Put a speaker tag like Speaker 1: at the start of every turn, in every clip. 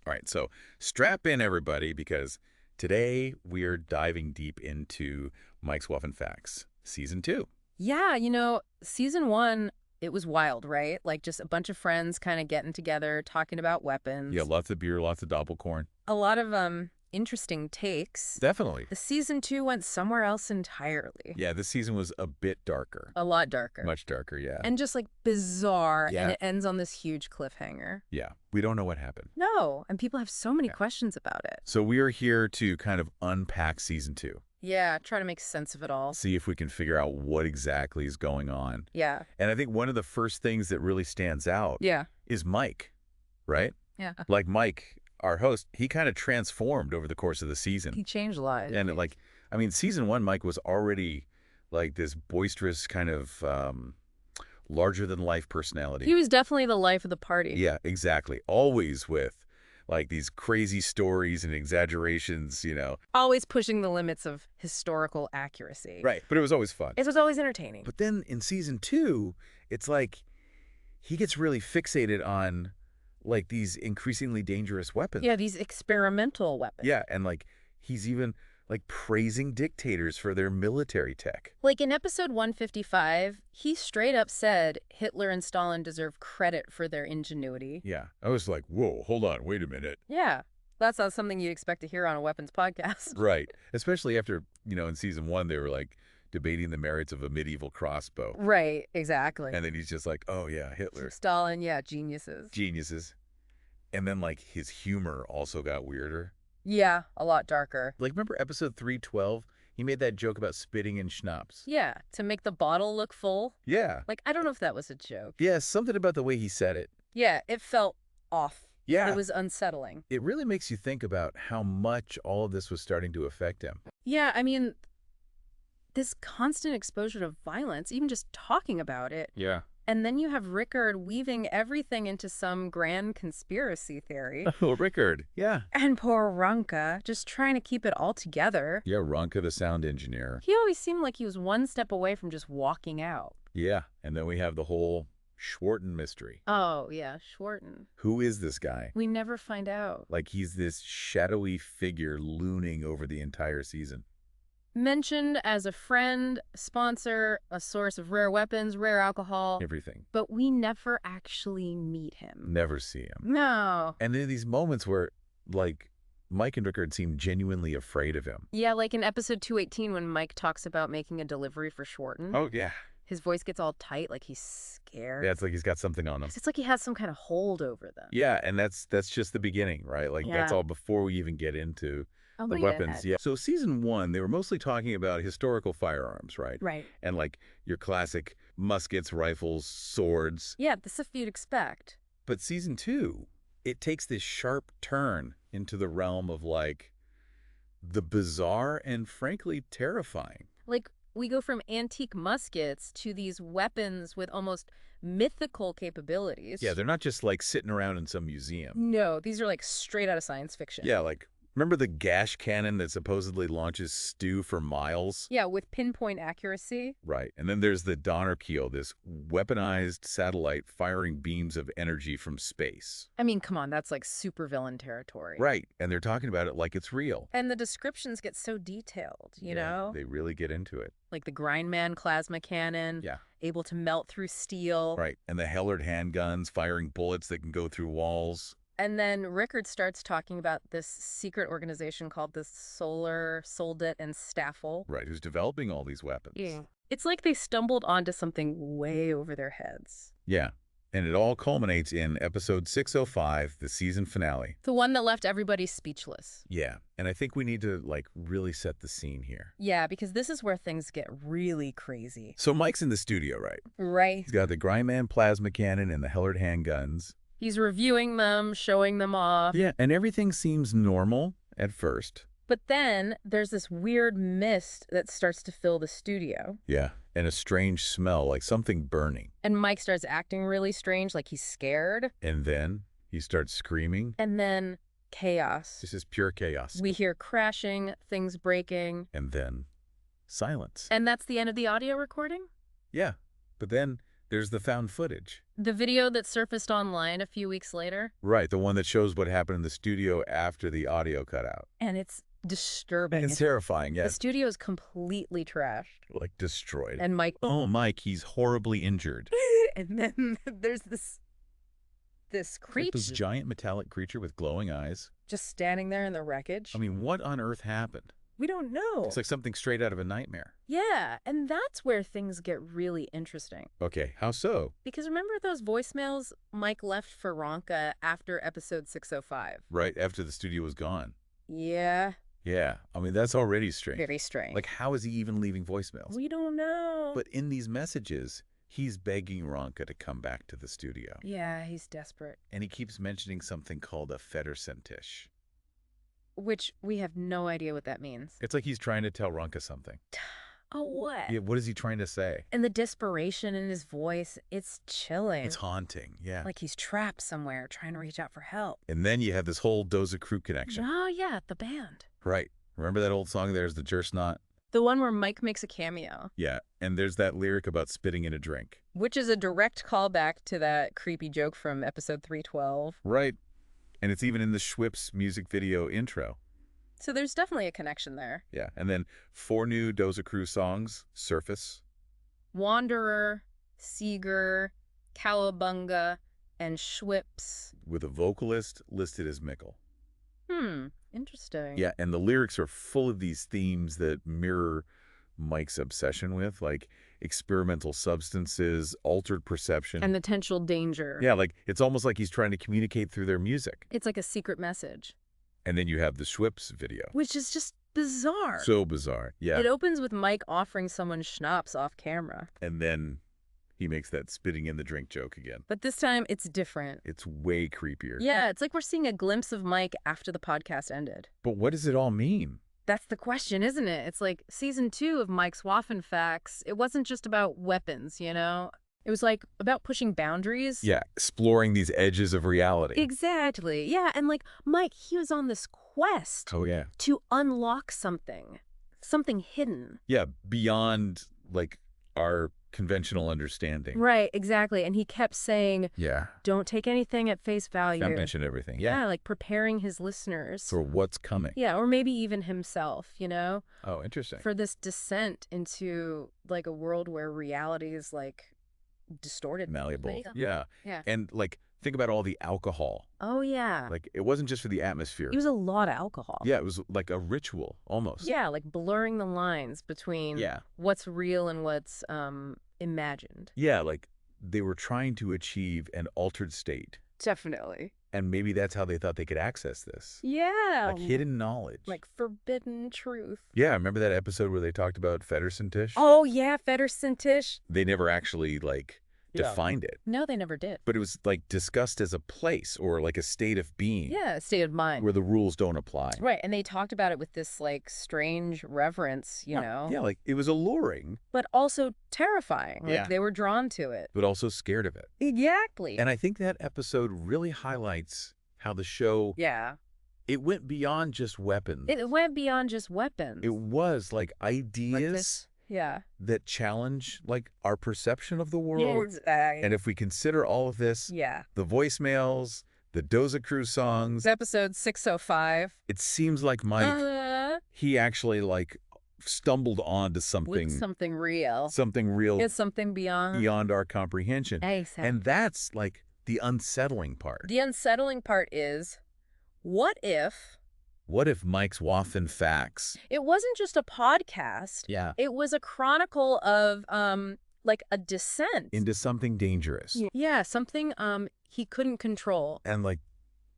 Speaker 1: All right, so strap in, everybody, because today we are diving deep into Mike's Weapon Facts, Season 2.
Speaker 2: Yeah, season one, it was wild, right? Like just a bunch of friends kind of getting together, talking about
Speaker 1: Yeah,
Speaker 2: weapons.
Speaker 1: lots of beer, lots of doppelkorn.
Speaker 2: A lot of interesting takes.
Speaker 1: Definitely.
Speaker 2: The season two went somewhere else entirely.
Speaker 1: Yeah, this season was a bit darker.
Speaker 2: A lot darker.
Speaker 1: Much darker, yeah.
Speaker 2: And just like bizarre, and
Speaker 1: Yeah.
Speaker 2: it ends on this huge cliffhanger.
Speaker 1: Yeah, we don't know what happened.
Speaker 2: No, and people have so many questions about it.
Speaker 1: So we are here to kind of unpack Season 2.
Speaker 2: Yeah, try to make sense of it all.
Speaker 1: See if we can figure out what exactly is going on.
Speaker 2: Yeah.
Speaker 1: And I think one of the first things that really stands out is Mike, right?
Speaker 2: Yeah.
Speaker 1: Like Mike, our host, he kind of transformed over the course of the season.
Speaker 2: He changed lives.
Speaker 1: And Season 1, Mike was already like this boisterous kind of larger-than-life personality.
Speaker 2: He was definitely the life of the party.
Speaker 1: Yeah, exactly. Always with like these crazy stories and exaggerations,
Speaker 2: Always pushing the limits of historical accuracy.
Speaker 1: Right, but it was always fun.
Speaker 2: It was always entertaining.
Speaker 1: But then in Season 2, it's like he gets really fixated on like these increasingly dangerous weapons.
Speaker 2: Yeah, these experimental weapons.
Speaker 1: Yeah, and like he's even like praising dictators for their military tech.
Speaker 2: Like in episode 155, he straight up said Hitler and Stalin deserve credit for their ingenuity.
Speaker 1: Yeah, I was like, whoa, hold on, wait a minute.
Speaker 2: Yeah, that's not something you'd expect to hear on a weapons podcast.
Speaker 1: Right, especially after, in Season 1, they were like debating the merits of a medieval crossbow.
Speaker 2: Right, exactly.
Speaker 1: And then he's just like, oh yeah, Hitler.
Speaker 2: Stalin, yeah, geniuses.
Speaker 1: Geniuses. And then like his humor also got weirder.
Speaker 2: Yeah, a lot darker.
Speaker 1: Like, remember episode 312? He made that joke about spitting in schnapps.
Speaker 2: Yeah, to make the bottle look full.
Speaker 1: Yeah.
Speaker 2: Like, I don't know if that was a joke.
Speaker 1: Yeah, something about the way he said it.
Speaker 2: Yeah, it felt off.
Speaker 1: Yeah.
Speaker 2: It was unsettling.
Speaker 1: It really makes you think about how much all of this was starting to affect him.
Speaker 2: Yeah, I mean, this constant exposure to violence, even just talking about it.
Speaker 1: Yeah.
Speaker 2: And then you have Rickard weaving everything into some grand conspiracy theory.
Speaker 1: Oh, Rickard. Yeah.
Speaker 2: And poor Ranka, just trying to keep it all together.
Speaker 1: Yeah, Ranka, the sound engineer.
Speaker 2: He always seemed like he was one step away from just walking out.
Speaker 1: Yeah, and then we have the whole Schwarten mystery.
Speaker 2: Oh, yeah, Schwarten.
Speaker 1: Who is this guy?
Speaker 2: We never find out.
Speaker 1: Like, he's this shadowy figure looming over the entire season.
Speaker 2: Mentioned as a friend, sponsor, a source of rare weapons, rare alcohol.
Speaker 1: Everything.
Speaker 2: But we never actually meet him.
Speaker 1: Never see him.
Speaker 2: No.
Speaker 1: And then these moments where, like, Mike and Rickard seem genuinely afraid of him.
Speaker 2: Yeah, like in episode 218 when Mike talks about making a delivery for Schwarten.
Speaker 1: Oh, yeah.
Speaker 2: His voice gets all tight, like he's scared.
Speaker 1: Yeah, it's like he's got something on him.
Speaker 2: It's like he has some kind of hold over them.
Speaker 1: Yeah, and that's just the beginning, right? Like, that's all before we even get into the weapons. Yeah. So Season 1, they were mostly talking about historical firearms, right?
Speaker 2: Right.
Speaker 1: And like your classic muskets, rifles, swords.
Speaker 2: Yeah, the stuff you'd expect.
Speaker 1: But Season 2, it takes this sharp turn into the realm of like the bizarre and frankly terrifying.
Speaker 2: Like, we go from antique muskets to these weapons with almost mythical capabilities.
Speaker 1: Yeah, they're not just like sitting around in some museum.
Speaker 2: No, these are like straight out of science fiction.
Speaker 1: Yeah, like, remember the gash cannon that supposedly launches stew for miles?
Speaker 2: Yeah, with pinpoint accuracy.
Speaker 1: Right. And then there's the Donnerkeil, this weaponized satellite firing beams of energy from space.
Speaker 2: I mean, come on, that's like supervillain territory.
Speaker 1: Right. And they're talking about it like it's real.
Speaker 2: And the descriptions get so detailed, you know?
Speaker 1: They really get into it.
Speaker 2: Like the Grindman plasma cannon.
Speaker 1: Yeah.
Speaker 2: Able to melt through steel.
Speaker 1: Right. And the Hellard handguns firing bullets that can go through walls.
Speaker 2: And then Rickard starts talking about this secret organization called the Solar Soldat and Staffel.
Speaker 1: Right, who's developing all these weapons.
Speaker 2: Yeah. It's like they stumbled onto something way over their heads.
Speaker 1: Yeah. And it all culminates in episode 605, the season finale.
Speaker 2: The one that left everybody speechless.
Speaker 1: Yeah. And I think we need to, like, really set the scene here.
Speaker 2: Yeah, because this is where things get really crazy.
Speaker 1: So Mike's in the studio, right?
Speaker 2: Right.
Speaker 1: He's got the Grindman plasma cannon and the Hellard handguns.
Speaker 2: He's reviewing them, showing them off.
Speaker 1: Yeah, and everything seems normal at first.
Speaker 2: But then there's this weird mist that starts to fill the studio.
Speaker 1: Yeah, and a strange smell, like something burning.
Speaker 2: And Mike starts acting really strange, like he's scared.
Speaker 1: And then he starts screaming.
Speaker 2: And then chaos.
Speaker 1: This is pure chaos.
Speaker 2: We hear crashing, things breaking.
Speaker 1: And then silence.
Speaker 2: And that's the end of the audio recording?
Speaker 1: Yeah, but then There's the found footage.
Speaker 2: The video that surfaced online a few weeks later.
Speaker 1: Right, the one that shows what happened in the studio after the audio cut out.
Speaker 2: And it's disturbing.
Speaker 1: It's terrifying, yeah.
Speaker 2: The studio is completely trashed.
Speaker 1: Like, destroyed.
Speaker 2: And Mike...
Speaker 1: Oh, Mike, he's horribly injured.
Speaker 2: And then there's this creature.
Speaker 1: Like this giant metallic creature with glowing eyes.
Speaker 2: Just standing there in the wreckage.
Speaker 1: I mean, what on earth happened?
Speaker 2: We don't know.
Speaker 1: It's like something straight out of a nightmare.
Speaker 2: Yeah, and that's where things get really interesting.
Speaker 1: Okay, how so?
Speaker 2: Because remember those voicemails Mike left for Ronka after episode 605?
Speaker 1: Right, after the studio was gone.
Speaker 2: Yeah.
Speaker 1: Yeah, I mean, that's already strange.
Speaker 2: Very strange.
Speaker 1: Like, how is he even leaving voicemails?
Speaker 2: We don't know.
Speaker 1: But in these messages, he's begging Ronka to come back to the studio.
Speaker 2: Yeah, he's desperate.
Speaker 1: And he keeps mentioning something called a Federsentisch.
Speaker 2: Which we have no idea what that means.
Speaker 1: It's like he's trying to tell Ronka something.
Speaker 2: Oh, what?
Speaker 1: Yeah, what is he trying to say?
Speaker 2: And the desperation in his voice, it's chilling.
Speaker 1: It's haunting, yeah.
Speaker 2: Like he's trapped somewhere trying to reach out for help.
Speaker 1: And then you have this whole Doza Crew connection.
Speaker 2: Oh, yeah, the band.
Speaker 1: Right. Remember that old song, There's the Jersnot?
Speaker 2: The one where Mike makes a cameo.
Speaker 1: Yeah, and there's that lyric about spitting in a drink.
Speaker 2: Which is a direct callback to that creepy joke from episode 312.
Speaker 1: Right. And it's even in the Schwipp's music video intro.
Speaker 2: So there's definitely a connection there.
Speaker 1: Yeah, and then 4 new Doza Crew songs surface.
Speaker 2: Wanderer, Seeger, Cowabunga, and Schwips.
Speaker 1: With a vocalist listed as Mickle.
Speaker 2: Interesting.
Speaker 1: Yeah, and the lyrics are full of these themes that mirror Mike's obsession with, like experimental substances, altered perception.
Speaker 2: And potential danger.
Speaker 1: Yeah, like it's almost like he's trying to communicate through their music.
Speaker 2: It's like a secret message.
Speaker 1: And then you have the Schwips video.
Speaker 2: Which is just bizarre.
Speaker 1: So bizarre, yeah.
Speaker 2: It opens with Mike offering someone schnapps off camera.
Speaker 1: And then he makes that spitting in the drink joke again.
Speaker 2: But this time, it's different.
Speaker 1: It's way creepier.
Speaker 2: Yeah, it's like we're seeing a glimpse of Mike after the podcast ended.
Speaker 1: But what does it all mean?
Speaker 2: That's the question, isn't it? It's like season 2 of Mike's Waffen Facts. It wasn't just about weapons, you know? It was like about pushing boundaries.
Speaker 1: Yeah, exploring these edges of reality.
Speaker 2: Exactly. Yeah, and like Mike, he was on this quest
Speaker 1: Oh, yeah.
Speaker 2: to unlock something hidden.
Speaker 1: Yeah, beyond like our conventional understanding.
Speaker 2: Right, exactly. And he kept saying,
Speaker 1: Yeah.
Speaker 2: don't take anything at face value.
Speaker 1: I mentioned everything. Yeah.
Speaker 2: Like preparing his listeners.
Speaker 1: For what's coming.
Speaker 2: Yeah, or maybe even himself, you know?
Speaker 1: Oh, interesting.
Speaker 2: For this descent into like a world where reality is like distorted.
Speaker 1: Malleable.
Speaker 2: Like,
Speaker 1: Yeah.
Speaker 2: Yeah.
Speaker 1: And like, think about all the alcohol.
Speaker 2: Oh, yeah.
Speaker 1: Like, it wasn't just for the atmosphere.
Speaker 2: It was a lot of alcohol.
Speaker 1: Yeah, it was like a ritual, almost.
Speaker 2: Yeah, like blurring the lines between what's real and what's imagined.
Speaker 1: Yeah, like they were trying to achieve an altered state.
Speaker 2: Definitely.
Speaker 1: And maybe that's how they thought they could access this.
Speaker 2: Yeah.
Speaker 1: Like hidden knowledge.
Speaker 2: Like forbidden truth.
Speaker 1: Yeah, remember that episode where they talked about Federsentisch?
Speaker 2: Oh, yeah, Federsentisch.
Speaker 1: They never actually, like, defined it.
Speaker 2: No, they never did.
Speaker 1: But it was, like, discussed as a place or, like, a state of being.
Speaker 2: Yeah, state of mind.
Speaker 1: Where the rules don't apply.
Speaker 2: Right, and they talked about it with this, like, strange reverence, you know?
Speaker 1: Yeah, like, it was alluring.
Speaker 2: But also terrifying. Like,
Speaker 1: Yeah.
Speaker 2: they were drawn to it.
Speaker 1: But also scared of it.
Speaker 2: Exactly.
Speaker 1: And I think that episode really highlights how the show...
Speaker 2: Yeah.
Speaker 1: It went beyond just weapons.
Speaker 2: It went beyond just weapons.
Speaker 1: It was, like, ideas...
Speaker 2: Yeah.
Speaker 1: that challenge, like, our perception of the world.
Speaker 2: Exactly.
Speaker 1: And if we consider all of this, the voicemails, the Doza Crew songs,
Speaker 2: Episode 605.
Speaker 1: it seems like Mike, he actually, like, stumbled onto something.
Speaker 2: With something real.
Speaker 1: Something real.
Speaker 2: It's something beyond
Speaker 1: our comprehension.
Speaker 2: Exactly.
Speaker 1: And that's, like, the unsettling part.
Speaker 2: The unsettling part is, what if
Speaker 1: Mike's Waffen Facts?
Speaker 2: It wasn't just a podcast.
Speaker 1: Yeah.
Speaker 2: It was a chronicle of, like, a descent.
Speaker 1: Into something dangerous.
Speaker 2: Yeah, something he couldn't control.
Speaker 1: And, like,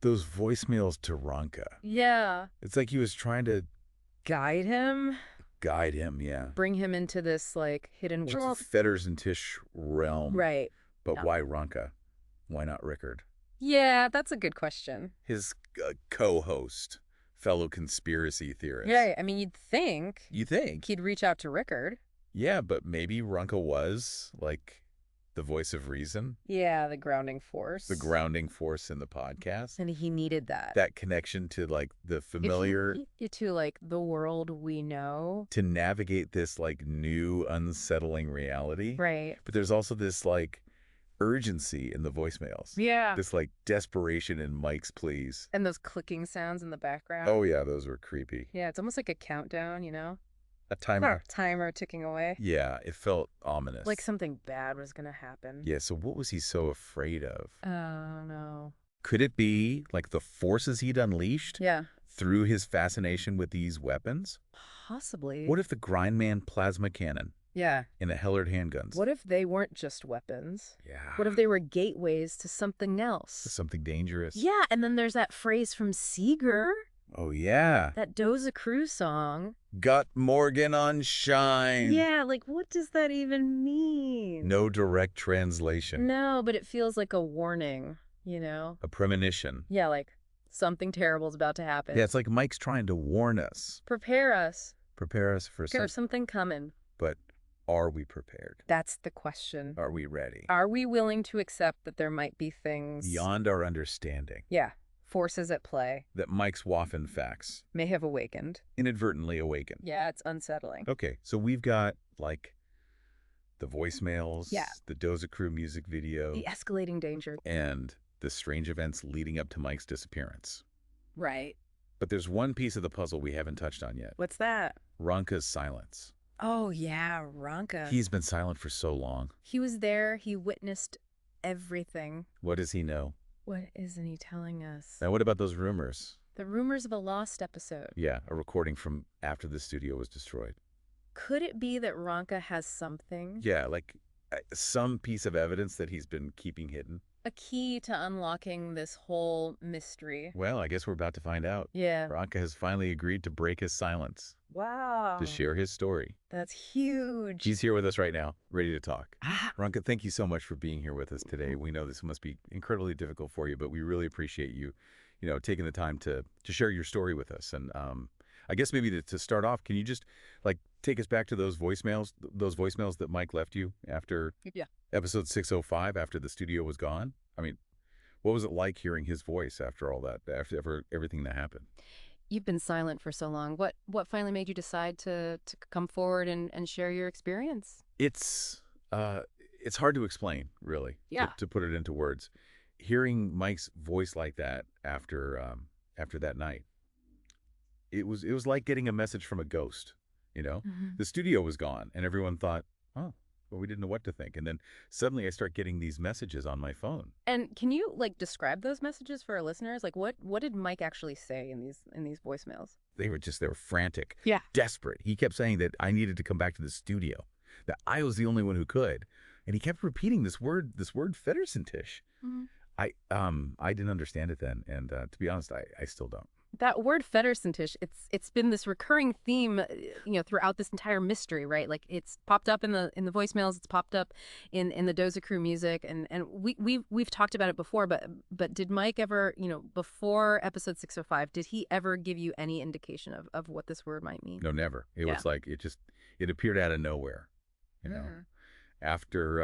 Speaker 1: those voicemails to Ronka.
Speaker 2: Yeah.
Speaker 1: It's like he was trying to...
Speaker 2: Guide him,
Speaker 1: yeah.
Speaker 2: bring him into this, like, hidden world.
Speaker 1: Federsentisch realm.
Speaker 2: Right.
Speaker 1: But why Ronka? Why not Rickard?
Speaker 2: Yeah, that's a good question.
Speaker 1: His co-host, fellow conspiracy theorist.
Speaker 2: Yeah, I mean, you'd think
Speaker 1: You think?
Speaker 2: he'd reach out to Rickard.
Speaker 1: Yeah, but maybe Ronka was, like, the voice of reason,
Speaker 2: Yeah, the grounding force.
Speaker 1: the grounding force in the podcast.
Speaker 2: And he needed that.
Speaker 1: That connection to, like, the familiar,
Speaker 2: To, like, the world we know.
Speaker 1: to navigate this, like, new, unsettling reality.
Speaker 2: Right.
Speaker 1: But there's also this, like, urgency in the voicemails.
Speaker 2: Yeah.
Speaker 1: This, like, desperation in Mike's pleas.
Speaker 2: And those clicking sounds in the background.
Speaker 1: Oh, yeah, those were creepy.
Speaker 2: Yeah, it's almost like a countdown, you know?
Speaker 1: A timer.
Speaker 2: Timer ticking away.
Speaker 1: Yeah, it felt ominous.
Speaker 2: Like something bad was going to happen.
Speaker 1: Yeah, so what was he so afraid of?
Speaker 2: Oh, no.
Speaker 1: Could it be, like, the forces he'd unleashed
Speaker 2: Yeah.
Speaker 1: through his fascination with these weapons?
Speaker 2: Possibly.
Speaker 1: What if the Grindman plasma cannon
Speaker 2: Yeah.
Speaker 1: and the Hellard handguns?
Speaker 2: What if they weren't just weapons?
Speaker 1: Yeah.
Speaker 2: What if they were gateways to something else?
Speaker 1: Something dangerous.
Speaker 2: Yeah, and then there's that phrase from Seeger,
Speaker 1: Oh, yeah.
Speaker 2: that Doza Cruz song.
Speaker 1: Got Morgan on shine.
Speaker 2: Yeah, like what does that even mean?
Speaker 1: No direct translation.
Speaker 2: No, but it feels like a warning, you know?
Speaker 1: A premonition.
Speaker 2: Yeah, like something terrible is about to happen.
Speaker 1: Yeah, it's like Mike's trying to warn us.
Speaker 2: Prepare us.
Speaker 1: Prepare us for
Speaker 2: There's something coming.
Speaker 1: But are we prepared?
Speaker 2: That's the question.
Speaker 1: Are we ready?
Speaker 2: Are we willing to accept that there might be things
Speaker 1: Beyond our understanding.
Speaker 2: Yeah, forces at play
Speaker 1: That Mike's Waffen facts
Speaker 2: may have awakened.
Speaker 1: inadvertently awaken.
Speaker 2: Yeah, it's unsettling.
Speaker 1: Okay, so we've got, like, the voicemails,
Speaker 2: Yeah.
Speaker 1: the Doza Crew music video,
Speaker 2: The escalating danger.
Speaker 1: and the strange events leading up to Mike's disappearance.
Speaker 2: Right.
Speaker 1: But there's one piece of the puzzle we haven't touched on yet.
Speaker 2: What's that?
Speaker 1: Ronka's silence.
Speaker 2: Oh, yeah, Ronka.
Speaker 1: He's been silent for so long.
Speaker 2: He was there. He witnessed everything.
Speaker 1: What does he know?
Speaker 2: What isn't he telling us?
Speaker 1: Now, what about those rumors?
Speaker 2: The rumors of a lost episode.
Speaker 1: Yeah, a recording from after the studio was destroyed.
Speaker 2: Could it be that Ronka has something?
Speaker 1: Yeah, like some piece of evidence that he's been keeping hidden.
Speaker 2: A key to unlocking this whole mystery.
Speaker 1: Well, I guess we're about to find out.
Speaker 2: Yeah.
Speaker 1: Ronka has finally agreed to break his silence,
Speaker 2: Wow.
Speaker 1: to share his story.
Speaker 2: That's huge.
Speaker 1: He's here with us right now, ready to talk. Ronka, thank you so much for being here with us today. We know this must be incredibly difficult for you, but we really appreciate you, taking the time to share your story with us. And I guess maybe to start off, can you just take us back to those voicemails that Mike left you after episode 605, after the studio was gone? I mean, what was it like hearing his voice after all that, after everything that happened?
Speaker 2: You've been silent for so long. What finally made you decide to come forward and share your experience?
Speaker 1: It's hard to explain, really.
Speaker 2: Yeah.
Speaker 1: To put it into words, hearing Mike's voice like that after that night, it was like getting a message from a ghost. The studio was gone, and everyone thought, oh, well, we didn't know what to think. And then suddenly I start getting these messages on my phone.
Speaker 2: And can you describe those messages for our listeners? Like what did Mike actually say in these voicemails?
Speaker 1: They were frantic,
Speaker 2: Yeah.
Speaker 1: desperate. He kept saying that I needed to come back to the studio, that I was the only one who could. And he kept repeating this word Federsentish.
Speaker 2: Mm-hmm.
Speaker 1: I didn't understand it then, and to be honest, I still don't.
Speaker 2: That word Federsentish, it's been this recurring theme, throughout this entire mystery, right? Like it's popped up in the voicemails, it's popped up in the Doza Crew music, and we've talked about it before, but did Mike ever, before episode 605, did he ever give you any indication of what this word might mean?
Speaker 1: No, never. It was like it appeared out of nowhere, after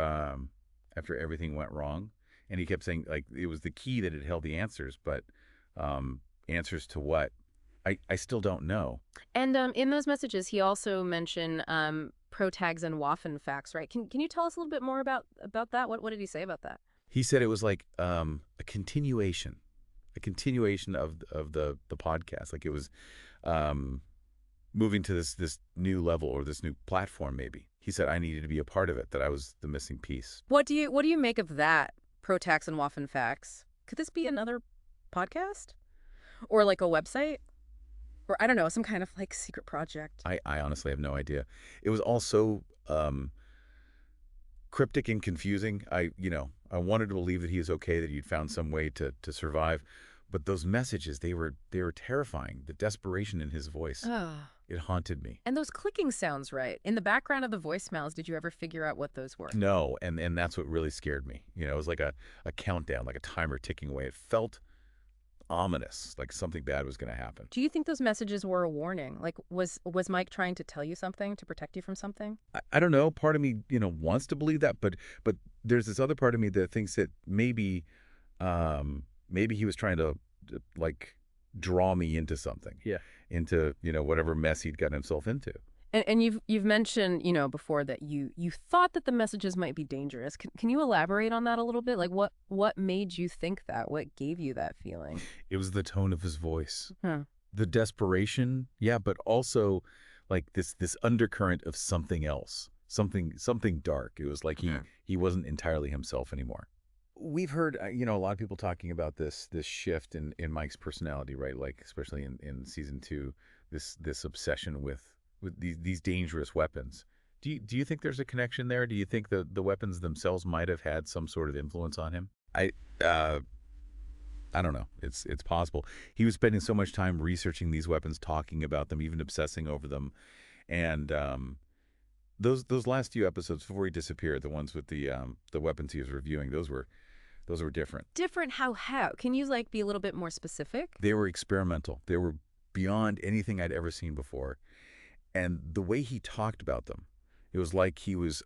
Speaker 1: everything went wrong, and he kept saying like it was the key that had held the answers, but answers to what? I still don't know.
Speaker 2: And in those messages, he also mentioned protags and Waffen facts, right? Can you tell us a little bit more about that? What did he say about that?
Speaker 1: He said it was like a continuation of the podcast. Like it was moving to this new level or this new platform. Maybe he said I needed to be a part of it. That I was the missing piece.
Speaker 2: What do you make of that? Protags and Waffen facts. Could this be another podcast? Or like a website? Or I don't know, some kind of secret project.
Speaker 1: I honestly have no idea. It was all so cryptic and confusing. I wanted to believe that he was okay, that he'd found some way to survive. But those messages, they were terrifying. The desperation in his voice, it haunted me.
Speaker 2: And those clicking sounds, right? In the background of the voicemails, did you ever figure out what those were?
Speaker 1: No, and that's what really scared me. It was like a countdown, like a timer ticking away. It felt ominous, like something bad was going to happen.
Speaker 2: Do you think those messages were a warning? Like, was Mike trying to tell you something, to protect you from something?
Speaker 1: I don't know. Part of me, wants to believe that, but there's this other part of me that thinks that maybe he was trying to like draw me into something,
Speaker 3: Yeah.
Speaker 1: into whatever mess he'd gotten himself into.
Speaker 2: And you've mentioned, before that you thought that the messages might be dangerous. Can you elaborate on that a little bit? Like what made you think that? What gave you that feeling?
Speaker 1: It was the tone of his voice,
Speaker 2: Huh.
Speaker 1: the desperation, yeah, but also like this undercurrent of something else, something dark. It was like he wasn't entirely himself anymore. We've heard a lot of people talking about this shift in Mike's personality, right? Like especially in season 2, this obsession with these dangerous weapons. Do you think there's a connection there? Do you think the weapons themselves might have had some sort of influence on him? Uh I don't know. It's possible. He was spending so much time researching these weapons, talking about them, even obsessing over them. And those last few episodes before he disappeared, the ones with the weapons he was reviewing, those were different.
Speaker 2: Different how? Can you be a little bit more specific?
Speaker 1: They were experimental. They were beyond anything I'd ever seen before. And the way he talked about them, it was like he was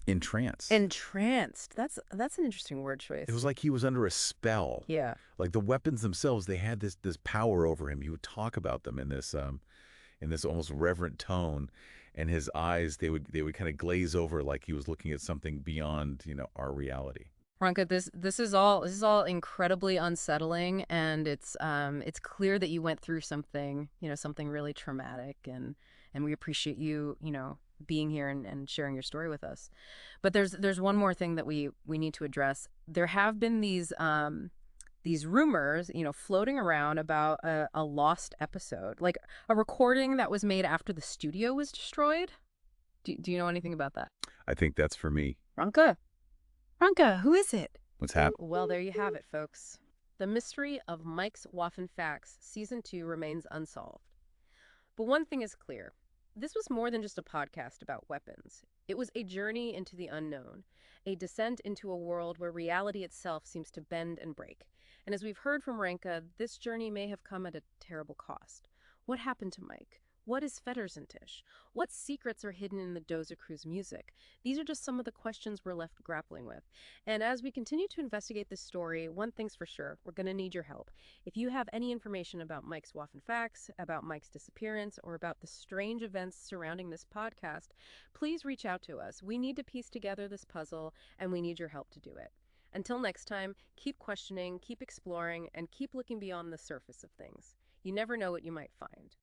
Speaker 1: entranced.
Speaker 2: Entranced. That's an interesting word choice.
Speaker 1: It was like he was under a spell.
Speaker 2: Yeah.
Speaker 1: Like the weapons themselves, they had this power over him. He would talk about them in this almost reverent tone, and his eyes they would kind of glaze over like he was looking at something beyond our reality.
Speaker 2: Ronka, this is all incredibly unsettling, and it's clear that you went through something, something really traumatic, and we appreciate you, being here and sharing your story with us. But there's one more thing that we need to address. There have been these rumors, floating around about a lost episode, like a recording that was made after the studio was destroyed. Do you know anything about that?
Speaker 1: I think that's for me.
Speaker 2: Ronka? Ronka, who is it?
Speaker 1: What's happening?
Speaker 2: Well, there you have it, folks. The mystery of Mike's Waffen Facts Season 2 remains unsolved. But one thing is clear. This was more than just a podcast about weapons. It was a journey into the unknown, a descent into a world where reality itself seems to bend and break. And as we've heard from Ranka, this journey may have come at a terrible cost. What happened to Mike? What is Federsentish? What secrets are hidden in the Doza Crew's music? These are just some of the questions we're left grappling with. And as we continue to investigate this story, one thing's for sure, we're going to need your help. If you have any information about Mike's Waffen Facts, about Mike's disappearance, or about the strange events surrounding this podcast, please reach out to us. We need to piece together this puzzle, and we need your help to do it. Until next time, keep questioning, keep exploring, and keep looking beyond the surface of things. You never know what you might find.